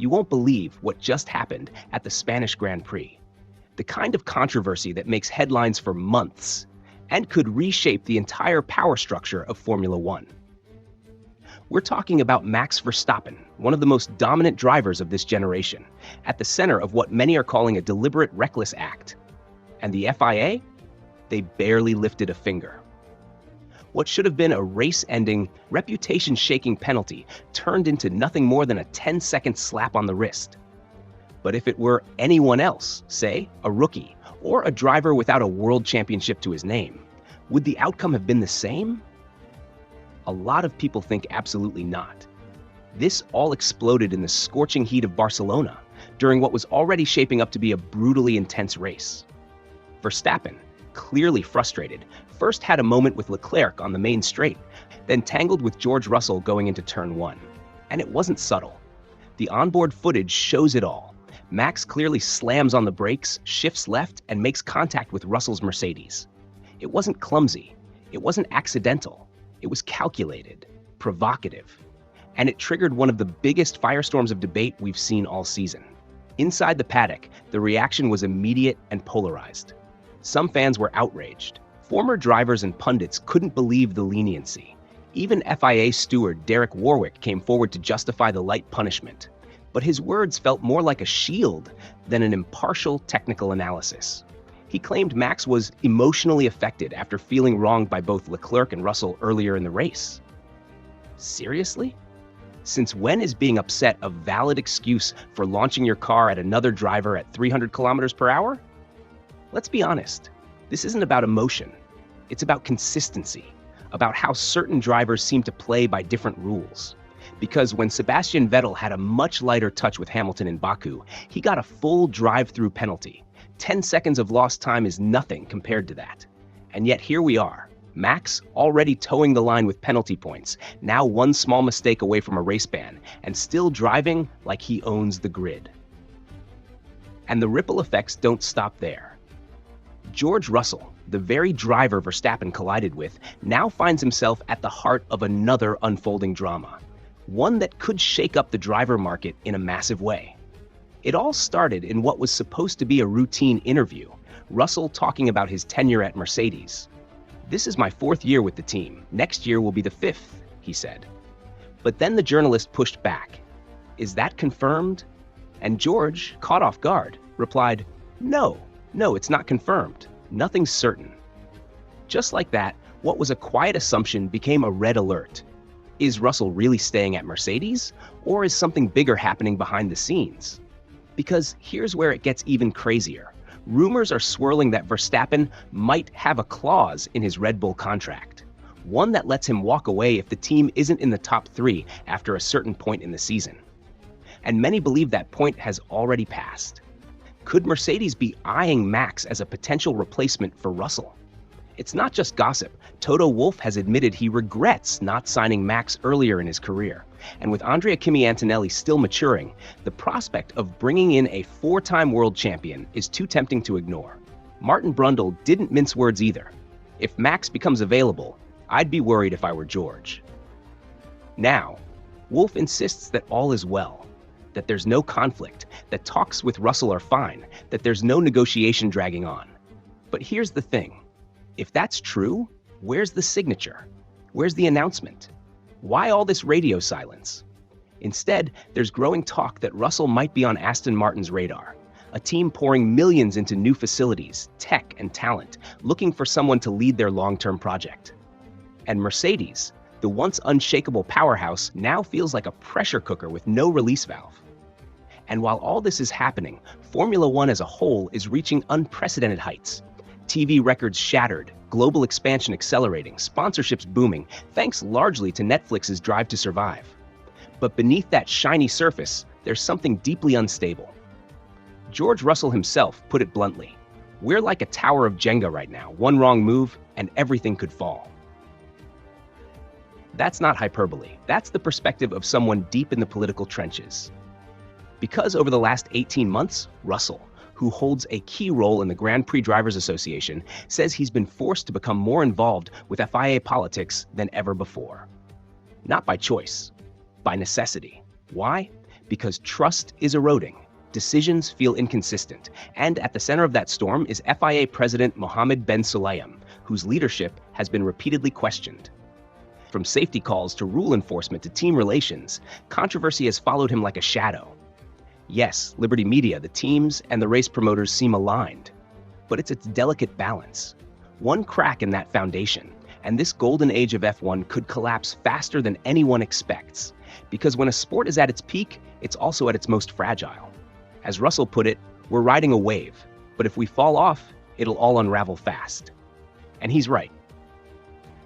You won't believe what just happened at the Spanish Grand Prix. The kind of controversy that makes headlines for months and could reshape the entire power structure of Formula One. We're talking about Max Verstappen, one of the most dominant drivers of this generation, at the center of what many are calling a deliberate reckless act. And the FIA? They barely lifted a finger. What should have been a race-ending, reputation-shaking penalty turned into nothing more than a 10-second slap on the wrist. But if it were anyone else, say, a rookie, or a driver without a world championship to his name, would the outcome have been the same? A lot of people think absolutely not. This all exploded in the scorching heat of Barcelona, during what was already shaping up to be a brutally intense race. Verstappen, clearly frustrated, first had a moment with Leclerc on the main straight, then tangled with George Russell going into turn 1. And it wasn't subtle. The onboard footage shows it all. Max clearly slams on the brakes, shifts left, and makes contact with Russell's Mercedes. It wasn't clumsy. It wasn't accidental. It was calculated, provocative, and it triggered one of the biggest firestorms of debate we've seen all season. Inside the paddock, the reaction was immediate and polarized. Some fans were outraged. Former drivers and pundits couldn't believe the leniency. Even FIA steward Derek Warwick came forward to justify the light punishment. But his words felt more like a shield than an impartial technical analysis. He claimed Max was emotionally affected after feeling wronged by both Leclerc and Russell earlier in the race. Seriously? Since when is being upset a valid excuse for launching your car at another driver at 300 kilometers per hour? Let's be honest, this isn't about emotion. It's about consistency, about how certain drivers seem to play by different rules. Because when Sebastian Vettel had a much lighter touch with Hamilton in Baku, he got a full drive-through penalty. 10 seconds of lost time is nothing compared to that. And yet here we are, Max already towing the line with penalty points, now one small mistake away from a race ban, and still driving like he owns the grid. And the ripple effects don't stop there. George Russell, the very driver Verstappen collided with, now finds himself at the heart of another unfolding drama, one that could shake up the driver market in a massive way. It all started in what was supposed to be a routine interview, Russell talking about his tenure at Mercedes. "This is my 4th year with the team. Next year will be the 5th, he said. But then the journalist pushed back. "Is that confirmed?" And George, caught off guard, replied, No, it's not confirmed. Nothing's certain." Just like that, what was a quiet assumption became a red alert. Is Russell really staying at Mercedes, or is something bigger happening behind the scenes? Because here's where it gets even crazier. Rumors are swirling that Verstappen might have a clause in his Red Bull contract, one that lets him walk away if the team isn't in the top 3 after a certain point in the season. And many believe that point has already passed. Could Mercedes be eyeing Max as a potential replacement for Russell? It's not just gossip. Toto Wolff has admitted he regrets not signing Max earlier in his career. And with Andrea Kimi Antonelli still maturing, the prospect of bringing in a 4-time world champion is too tempting to ignore. Martin Brundle didn't mince words either. "If Max becomes available, I'd be worried if I were George." Now, Wolff insists that all is well, that there's no conflict, that talks with Russell are fine, that there's no negotiation dragging on. But here's the thing. If that's true, where's the signature? Where's the announcement? Why all this radio silence? Instead, there's growing talk that Russell might be on Aston Martin's radar, a team pouring millions into new facilities, tech, and talent, looking for someone to lead their long-term project. And Mercedes, the once unshakable powerhouse, now feels like a pressure cooker with no release valve. And while all this is happening, Formula One as a whole is reaching unprecedented heights. TV records shattered, global expansion accelerating, sponsorships booming, thanks largely to Netflix's Drive to Survive. But beneath that shiny surface, there's something deeply unstable. George Russell himself put it bluntly, "We're like a tower of Jenga right now. One wrong move, and everything could fall." That's not hyperbole. That's the perspective of someone deep in the political trenches. Because over the last 18 months, Russell, who holds a key role in the Grand Prix Drivers Association, says he's been forced to become more involved with FIA politics than ever before. Not by choice, by necessity. Why? Because trust is eroding, decisions feel inconsistent, and at the center of that storm is FIA President Mohammed Ben Sulayem, whose leadership has been repeatedly questioned. From safety calls to rule enforcement to team relations, controversy has followed him like a shadow. Yes, Liberty Media, the teams, and the race promoters seem aligned, but it's its delicate balance. One crack in that foundation, and this golden age of F1 could collapse faster than anyone expects. Because when a sport is at its peak, it's also at its most fragile. As Russell put it, we're riding a wave, but if we fall off, it'll all unravel fast. And he's right.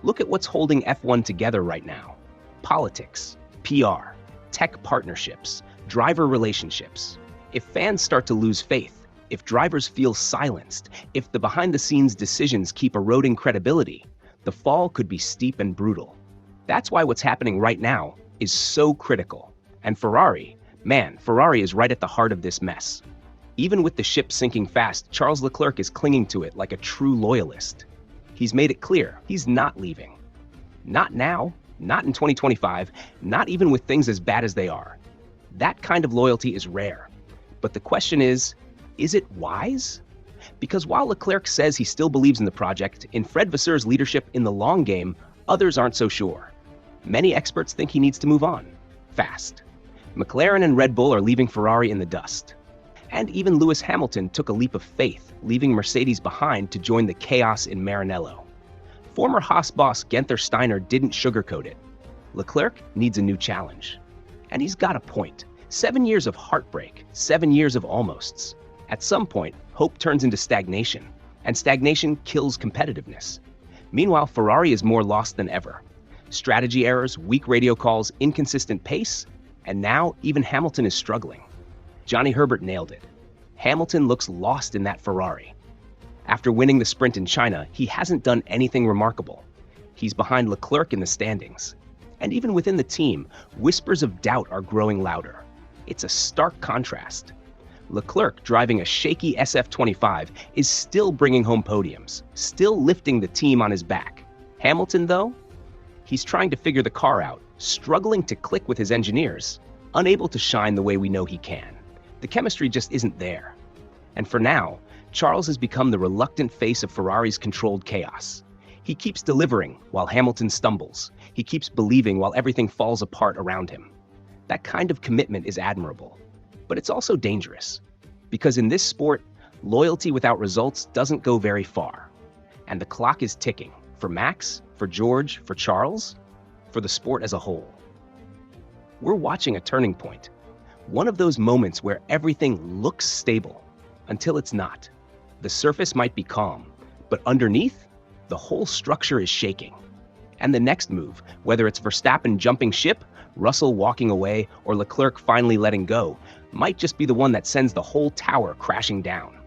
Look at what's holding F1 together right now. Politics, PR, tech partnerships, driver relationships. If fans start to lose faith, if drivers feel silenced, if the behind-the-scenes decisions keep eroding credibility, the fall could be steep and brutal. That's why what's happening right now is so critical. And Ferrari is right at the heart of this mess. Even with the ship sinking fast, Charles Leclerc is clinging to it like a true loyalist. He's made it clear he's not leaving. Not now, not in 2025, not even with things as bad as they are. That kind of loyalty is rare. But the question is it wise? Because while Leclerc says he still believes in the project, in Fred Vasseurs' leadership in the long game, others aren't so sure. Many experts think he needs to move on, fast. McLaren and Red Bull are leaving Ferrari in the dust. And even Lewis Hamilton took a leap of faith, leaving Mercedes behind to join the chaos in Maranello. Former Haas boss Guenther Steiner didn't sugarcoat it. Leclerc needs a new challenge. And he's got a point. 7 years of heartbreak, 7 years of almosts. At some point, hope turns into stagnation, and stagnation kills competitiveness. Meanwhile, Ferrari is more lost than ever. Strategy errors, weak radio calls, inconsistent pace, and now even Hamilton is struggling. Johnny Herbert nailed it. Hamilton looks lost in that Ferrari. After winning the sprint in China, he hasn't done anything remarkable. He's behind Leclerc in the standings. And even within the team, whispers of doubt are growing louder. It's a stark contrast. Leclerc, driving a shaky SF25, is still bringing home podiums, still lifting the team on his back. Hamilton, though? He's trying to figure the car out, struggling to click with his engineers, unable to shine the way we know he can. The chemistry just isn't there. And for now, Charles has become the reluctant face of Ferrari's controlled chaos. He keeps delivering while Hamilton stumbles. He keeps believing while everything falls apart around him. That kind of commitment is admirable, but it's also dangerous. Because in this sport, loyalty without results doesn't go very far. And the clock is ticking, for Max, for George, for Charles, for the sport as a whole. We're watching a turning point. One of those moments where everything looks stable, until it's not. The surface might be calm, but underneath, the whole structure is shaking. And the next move, whether it's Verstappen jumping ship, Russell walking away, or Leclerc finally letting go, might just be the one that sends the whole tower crashing down.